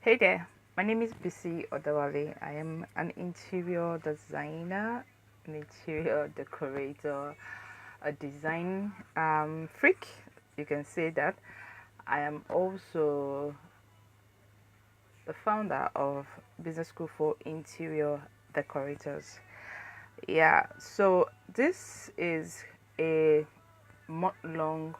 Hey there, my name is Bisi Odawale. I am an interior designer, an interior decorator, a design freak. You can say that. I am also the founder of Business School for Interior Decorators. Yeah, so this is a month-long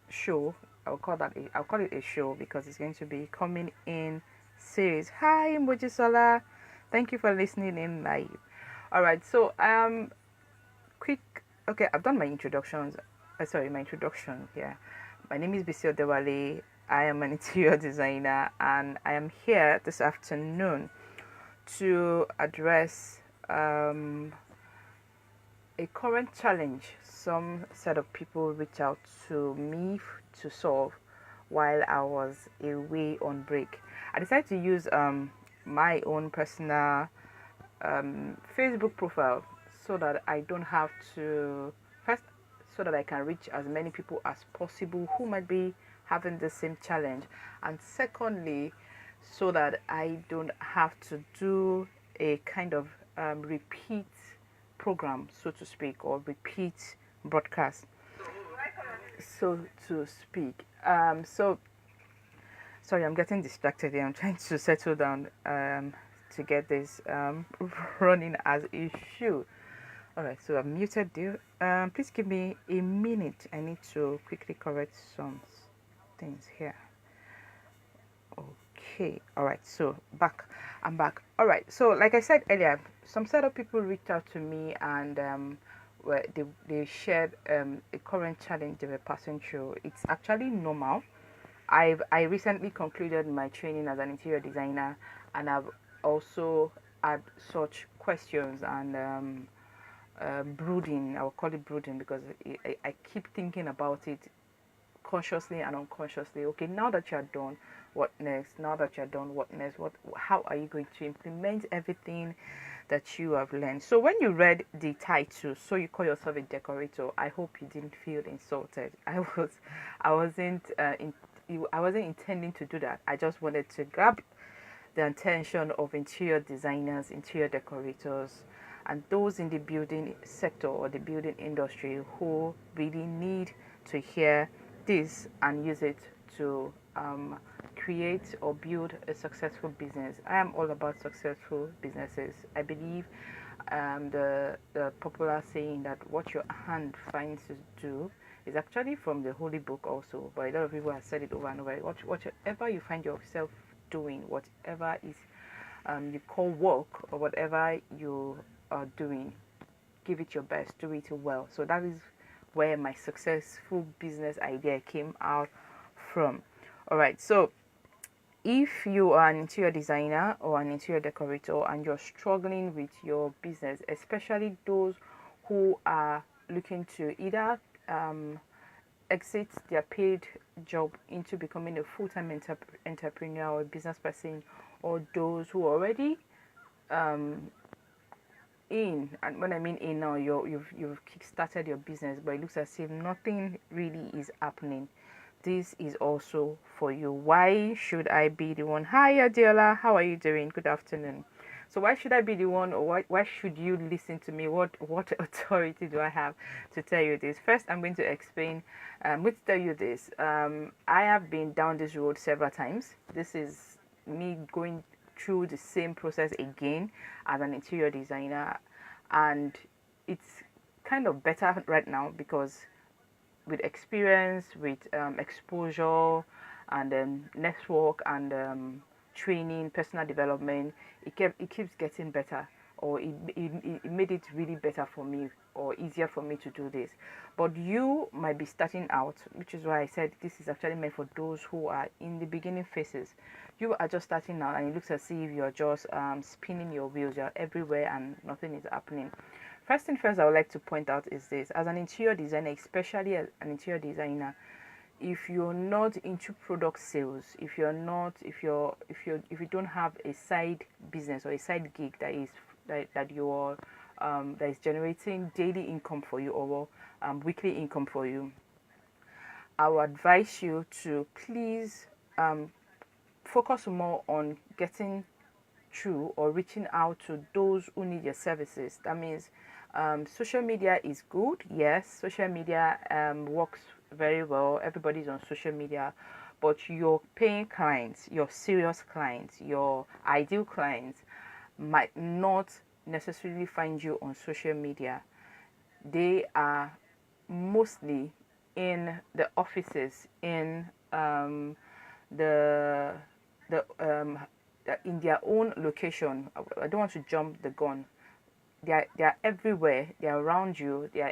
show. I'll call it a show because it's going to be coming in series. Hi Mojisola, thank you for listening in live. All right, so quick. Okay, I've done my introductions. Sorry, my introduction. Yeah, my name is Bisio Dewale. I am an interior designer, and I am here this afternoon to address a current challenge some set of people reached out to me to solve while I was away on break. I decided to use my own personal Facebook profile so that I don't have to first so that I can reach as many people as possible who might be having the same challenge, and secondly, so that I don't have to do a kind of repeat program, so to speak, or repeat broadcast, so to speak. So sorry, I'm getting distracted here. I'm trying to settle down to get this running as it should. All right, so I'm muted you. Please give me a minute. I need to quickly correct some things here. Okay, all right, so I'm back. All right, so like I said earlier, some set of people reached out to me and they shared a current challenge they were passing through. It's actually normal. I recently concluded my training as an interior designer, and I've also had such questions and brooding. I will call it brooding because I keep thinking about it consciously and unconsciously. Okay, now that you're done, what next? Now that you're done, what next? How are you going to implement everything that you have learned? So when you read the title, so you call yourself a decorator, I hope you didn't feel insulted. I wasn't I wasn't intending to do that. I just wanted to grab the attention of interior designers, interior decorators, and those in the building sector or the building industry who really need to hear this and use it to create or build a successful business. I am all about successful businesses. I believe the popular saying that what your hand finds to do is actually from the holy book also, but a lot of people have said it over and over. Whatever you find yourself doing, whatever is you call work or whatever you are doing, give it your best, do it well. So that is where my successful business idea came out from. All right, so if you are an interior designer or an interior decorator and you're struggling with your business, especially those who are looking to either exit their paid job into becoming a full-time entrepreneur or business person, or those who are already in, and when I mean in now, you've kick-started your business, but it looks as if nothing really is happening. This is also for you. Why should I be the one? Hi Adela, how are you doing? Good afternoon. So why should I be the one, or why should you listen to me? What authority do I have to tell you this? First, I'm going to explain. I'm going to tell you this. I have been down this road several times. This is me going through the same process again as an interior designer, and it's kind of better right now because with experience, with exposure, and network and training, personal development, it keeps getting better, or it made it really better for me or easier for me to do this. But you might be starting out, which is why I said this is actually meant for those who are in the beginning phases. You are just starting out and it looks as if you're just spinning your wheels, you're everywhere and nothing is happening. First thing first, I would like to point out is this: as an interior designer, especially as an interior designer, if you're not into product sales, if you don't have a side business or a side gig that is generating daily income for you, or weekly income for you, I would advise you to please focus more on getting through or reaching out to those who need your services. That means social media is good. Yes, social media works very well. Everybody's on social media, but your paying clients, your serious clients, your ideal clients might not necessarily find you on social media. They are mostly in the offices, in the the in their own location. I don't want to jump the gun. They are everywhere. They are around you. They are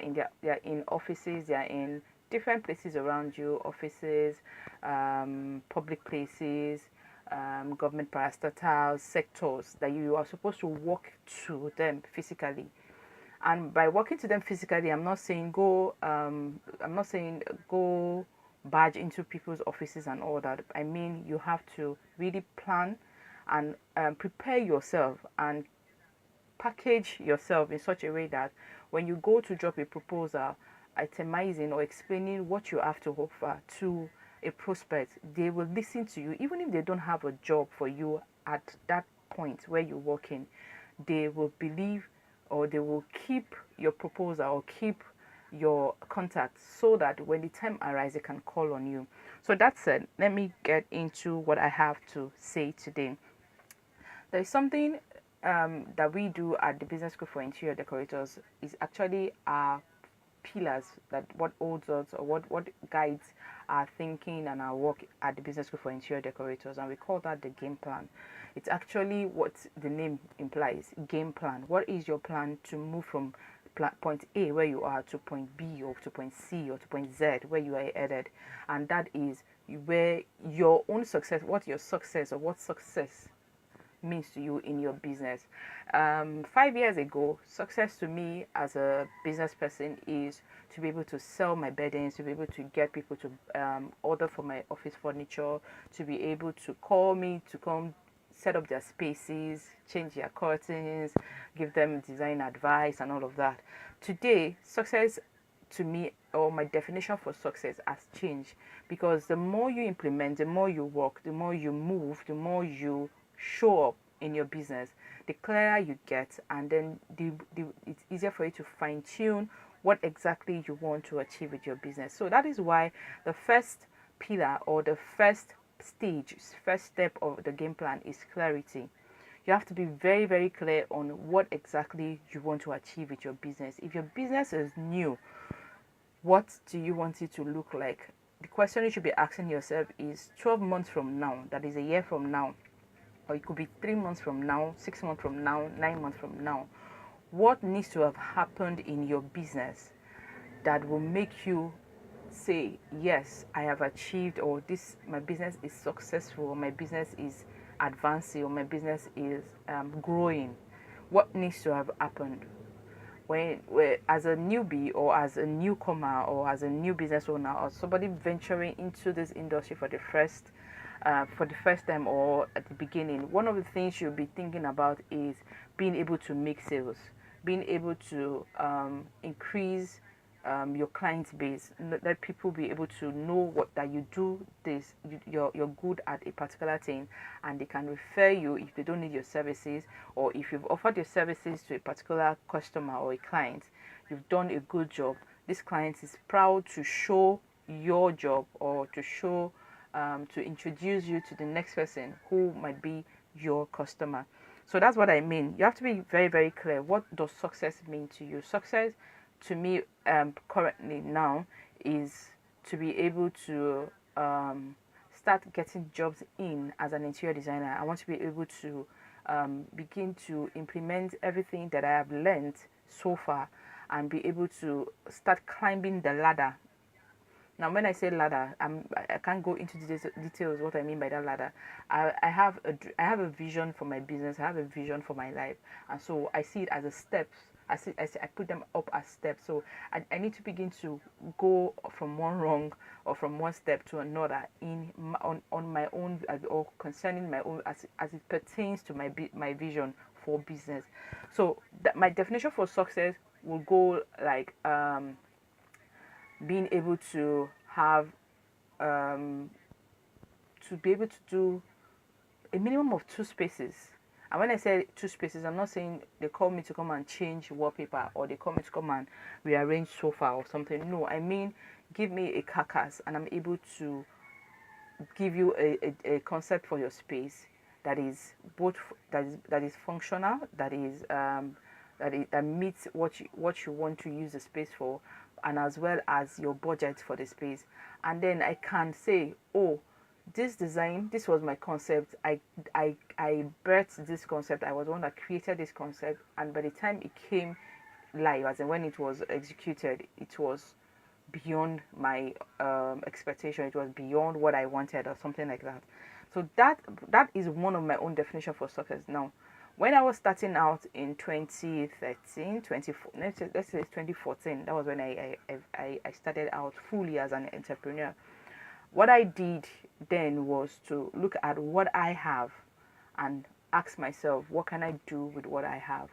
in offices. They are in different places around you. Offices, public places, government parastatals, sectors that you are supposed to walk to them physically. And by walking to them physically, I'm not saying go. I'm not saying go barge into people's offices and all that. I mean, you have to really plan and prepare yourself and package yourself in such a way that when you go to drop a proposal, itemizing or explaining what you have to offer to a prospect, they will listen to you. Even if they don't have a job for you at that point where you're working, they will believe, or they will keep your proposal or keep your contact, so that when the time arrives, they can call on you. So that said, let me get into what I have to say today. There is something that we do at the Business School for Interior Decorators, is actually our pillars, that what holds us, or what guides our thinking and our work at the Business School for Interior Decorators, and we call that the game plan. It's actually what the name implies, game plan. What is your plan to move from point A, where you are, to point B, or to point C, or to point Z, where you are headed? And that is where your own success, what your success, or what success means to you in your business. 5 years ago, success to me as a business person is to be able to sell my beddings, to be able to get people to order for my office furniture, to be able to call me to come set up their spaces, change their curtains, give them design advice and all of that. Today, success to me, or my definition for success, has changed, because the more you implement, the more you work, the more you move, the more you show up in your business, the clearer you get, and then it's easier for you to fine tune what exactly you want to achieve with your business. So that is why the first pillar, or the first stage, first step of the game plan is clarity. You have to be very, very clear on what exactly you want to achieve with your business. If your business is new, what do you want it to look like? The question you should be asking yourself is 12 months from now, that is a year from now, or it could be 3 months from now, 6 months from now, 9 months from now. What needs to have happened in your business that will make you say, yes, I have achieved, or this, my business is successful, or my business is advancing, or my business is growing? What needs to have happened? When as a newbie, or as a newcomer, or as a new business owner, or somebody venturing into this industry for the first time, or at the beginning, one of the things you'll be thinking about is being able to make sales, being able to increase your client base, let people be able to know what that you do this, you're good at a particular thing, and they can refer you if they don't need your services, or if you've offered your services to a particular customer or a client, you've done a good job. This client is proud to show your job, or to show to introduce you to the next person who might be your customer. So that's what I mean. You have to be very, very clear. What does success mean to you? Success to me currently now is to be able to start getting jobs in as an interior designer. I want to be able to begin to implement everything that I have learned so far, and be able to start climbing the ladder. Now, when I say ladder, I can't go into details what I mean by that ladder. I have a vision for my business. I have a vision for my life, and so I see it as a steps. I put them up as steps. So I need to begin to go from one rung, or from one step to another on my own, or concerning my own, as it pertains to my vision for business. So my definition for success will go like being able to have to be able to do a minimum of 2 spaces. And when I say 2 spaces, I'm not saying they call me to come and change wallpaper or they call me to come and rearrange sofa or something. No, I mean give me a carcass and I'm able to give you a concept for your space that is both that is functional, that meets what you want to use the space for, and as well as your budget for the space. And then I can say, oh, this design, this was my concept. I birthed this concept. I was the one that created this concept, and by the time it came live, as in when it was executed, it was beyond my expectation. It was beyond what I wanted or something like that. So that is one of my own definition for success. Now, when I was starting out in 2013, 24, let's say 2014, that was when I started out fully as an entrepreneur. What I did then was to look at what I have and ask myself, what can I do with what I have?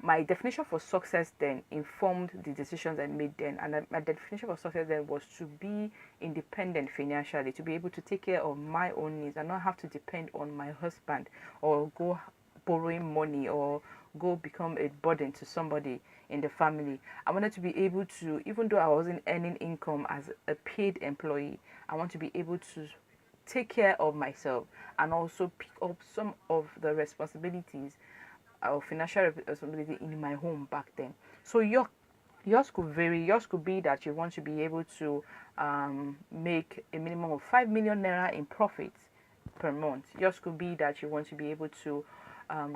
My definition for success then informed the decisions I made then, and my definition for success then was to be independent financially, to be able to take care of my own needs and not have to depend on my husband or go borrowing money or go become a burden to somebody in the family. I wanted to be able to, even though I wasn't earning income as a paid employee, I want to be able to take care of myself and also pick up some of the responsibilities or financial responsibility in my home back then. So yours could vary. Yours could be that you want to be able to make a minimum of 5 million naira in profits per month. Yours could be that you want to be able to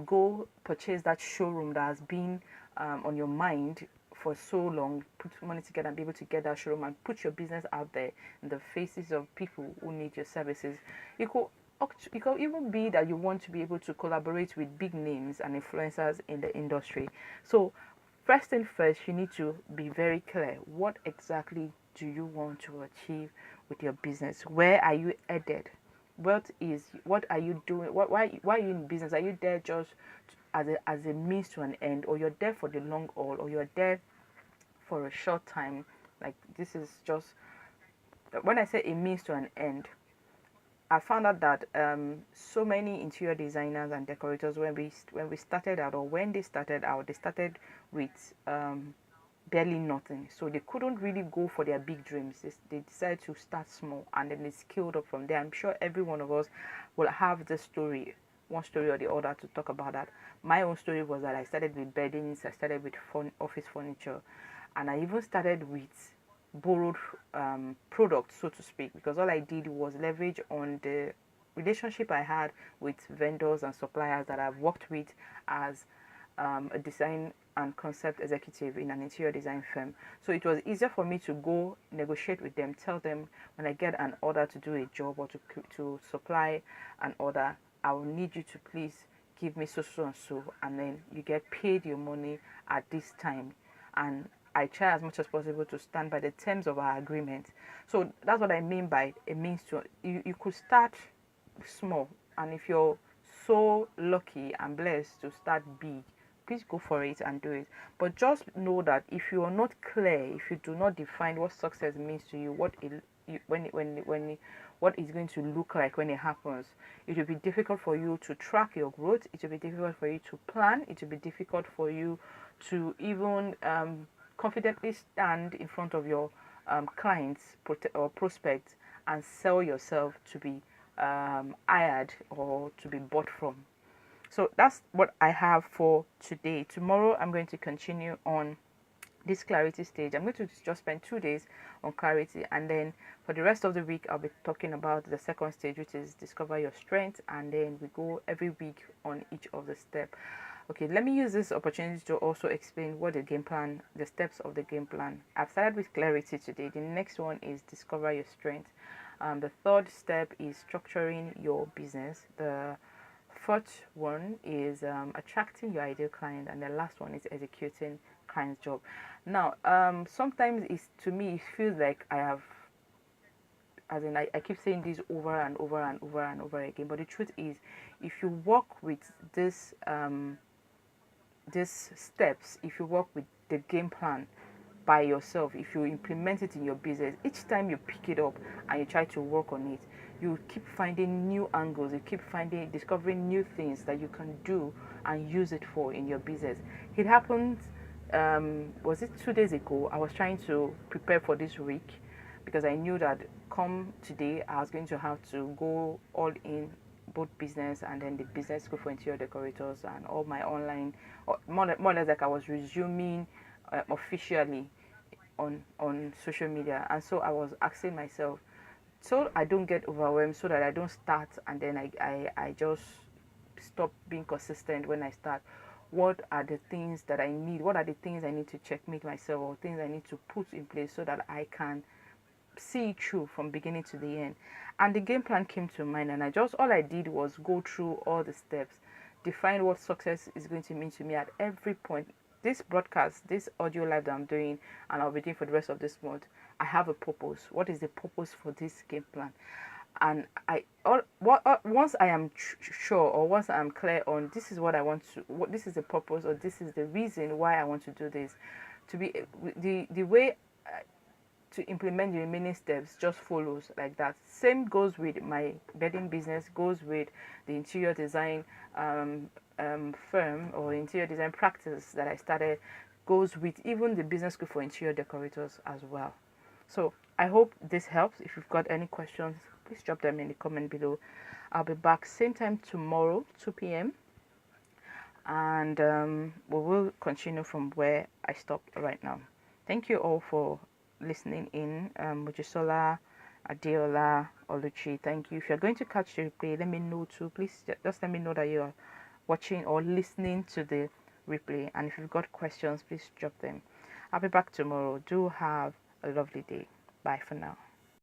go purchase that showroom that has been on your mind for so long, put money together and be able to get that showroom and put your business out there in the faces of people who need your services. It could even be that you want to be able to collaborate with big names and influencers in the industry. So first thing first, you need to be very clear. What exactly do you want to achieve with your business? Where are you headed? What are you doing? Why are you in business? Are you there just as a means to an end, or you're there for the long haul, or you're there for a short time? Like, this is just, when I say a means to an end, I found out that so many interior designers and decorators, when we started out, or when they started out, they started with barely nothing, so they couldn't really go for their big dreams. They decided to start small, and then they scaled up from there. I'm sure every one of us will have this story, one story or the other, to talk about that. My own story was that I started with beddings, I started with office furniture, and I even started with borrowed products, so to speak, because all I did was leverage on the relationship I had with vendors and suppliers that I've worked with as a design and concept executive in an interior design firm. So it was easier for me to go negotiate with them, tell them when I get an order to do a job or to supply an order, I will need you to please give me so and so, and then you get paid your money at this time. And I try as much as possible to stand by the terms of our agreement. So that's what I mean by a means to, you could start small, and if you're so lucky and blessed to start big, please go for it and do it. But just know that if you are not clear, if you do not define what success means to you, what it's going to look like when it happens, it will be difficult for you to track your growth. It will be difficult for you to plan. It will be difficult for you to even confidently stand in front of your clients or prospects and sell yourself to be hired or to be bought from. So that's what I have for today. Tomorrow I'm going to continue on this clarity stage. I'm going to just spend 2 days on clarity, and then for the rest of the week I'll be talking about the second stage, which is discover your strength, and then we go every week on each of the steps. Okay, let me use this opportunity to also explain what the game plan, the steps of the game plan. I've started with clarity today. The next one is discover your strength. The third step is structuring your business. The fourth one is attracting your ideal client, and the last one is executing client's job. Now, sometimes to me it feels like I keep saying this over and over and over and over again, but the truth is, if you work with these steps, if you work with the game plan by yourself, if you implement it in your business, each time you pick it up and you try to work on it, you keep finding new angles, you keep discovering new things that you can do and use it for in your business. It happened, was it 2 days ago? I was trying to prepare for this week because I knew that come today I was going to have to go all in, both business and then the business school for interior decorators and all my online, more or less like I was resuming officially on social media. And so I was asking myself, so I don't get overwhelmed, so that I don't start and then I just stop being consistent when I start. What are the things that I need? What are the things I need to checkmate myself, or things I need to put in place so that I can see it through from beginning to the end? And the game plan came to mind, and all I did was go through all the steps, define what success is going to mean to me at every point. This broadcast, this audio live that I'm doing, and I'll be doing for the rest of this month, I have a purpose. What is the purpose for this game plan? And once I am sure, or once I am clear on this is what I want to, this is the purpose, or this is the reason why I want to do this, to be the way to implement the remaining steps just follows like that. Same goes with my bedding business, goes with the interior design firm or interior design practice that I started, goes with even the business school for interior decorators as well. So I hope this helps. If you've got any questions, please drop them in the comment below. I'll be back same time tomorrow, 2 p.m. and we will continue from where I stopped right now. Thank you all for listening in. Mujisola, Adeola, Oluchi, thank you. If you're going to catch the replay, let me know too. Please just let me know that you're watching or listening to the replay. And if you've got questions, please drop them. I'll be back tomorrow. Do have a lovely day. Bye for now.